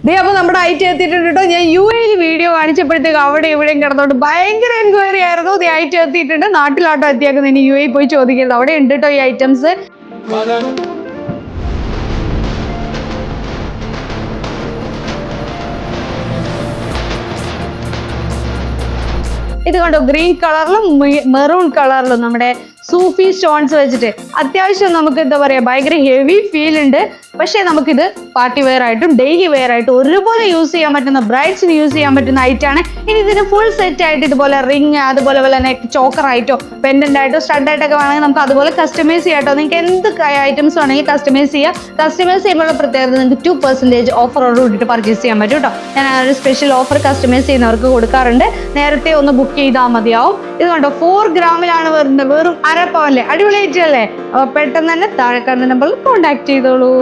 ദേ അപ്പൊ നമ്മുടെ ഐറ്റം എത്തിയിട്ടുണ്ട് കേട്ടോ. ഞാൻ UAE വീഡിയോ കാണിച്ചപ്പോഴത്തേക്ക് അവിടെ ഇവിടെയും കിടന്നോണ്ട് ഭയങ്കര എൻക്വയറി ആയിരുന്നു. ദേ ഐറ്റം എത്തിയിട്ടുണ്ട്. നാട്ടിലാട്ടോ എത്തിയാക്കുന്നത്. ഇനി UAE പോയി ചോദിക്കരുത്. അവിടെ ഉണ്ട് കേട്ടോ ഈ ഐറ്റംസ്. ഇത് കണ്ടോ, ഗ്രീൻ കളറിലും മെറൂൺ കളറിലും നമ്മുടെ സൂഫി സ്റ്റോൺസ് വെച്ചിട്ട് അത്യാവശ്യം നമുക്ക് എന്താ പറയാ ഭയങ്കര ഹെവി ഫീൽ ഉണ്ട്. പക്ഷേ നമുക്കിത് പാർട്ടി വെയർ ആയിട്ടും ഡെയിലി വെയർ ആയിട്ടും ഒരുപോലെ യൂസ് ചെയ്യാൻ പറ്റുന്ന, ബ്രൈഡ്സിന് യൂസ് ചെയ്യാൻ പറ്റുന്ന ഐറ്റാണ്. ഇനി ഇതിന് ഫുൾ സെറ്റ് ആയിട്ട് ഇതുപോലെ റിങ്, അതുപോലെ നെക്ക് ചോക്കർ ആയിട്ടോ പെൻഡന്റ് ആയിട്ടോ സ്റ്റഡ് ആയിട്ടൊക്കെ വേണമെങ്കിൽ നമുക്ക് അതുപോലെ കസ്റ്റമൈസ് ചെയ്യാം കേട്ടോ. നിങ്ങൾക്ക് എന്ത് ഐറ്റംസ് വേണമെങ്കിൽ കസ്റ്റമൈസ് ചെയ്യാം. കസ്റ്റമൈസ് ചെയ്യുമ്പോൾ പ്രത്യേകത നിങ്ങൾക്ക് 2% ഓഫറോട് കൂടിയിട്ട് പർച്ചേസ് ചെയ്യാൻ പറ്റും കേട്ടോ. ഞാൻ ഒരു സ്പെഷ്യൽ ഓഫർ കസ്റ്റമൈസ് ചെയ്യുന്നവർക്ക് കൊടുക്കാറുണ്ട്. നേരത്തെ ഒന്ന് ബുക്ക് ചെയ്താൽ മതിയാവും. ഇത് കണ്ടോ 4 ഗ്രാമിലാണ് വരുന്നത്. വെറും 1/2 പവല്ലേ. അടിപൊളിയായിട്ടല്ലേ? അപ്പൊ പെട്ടെന്ന് തന്നെ താഴെ കാണുന്ന നമ്പറിൽ കോൺടാക്ട് ചെയ്തോളൂ.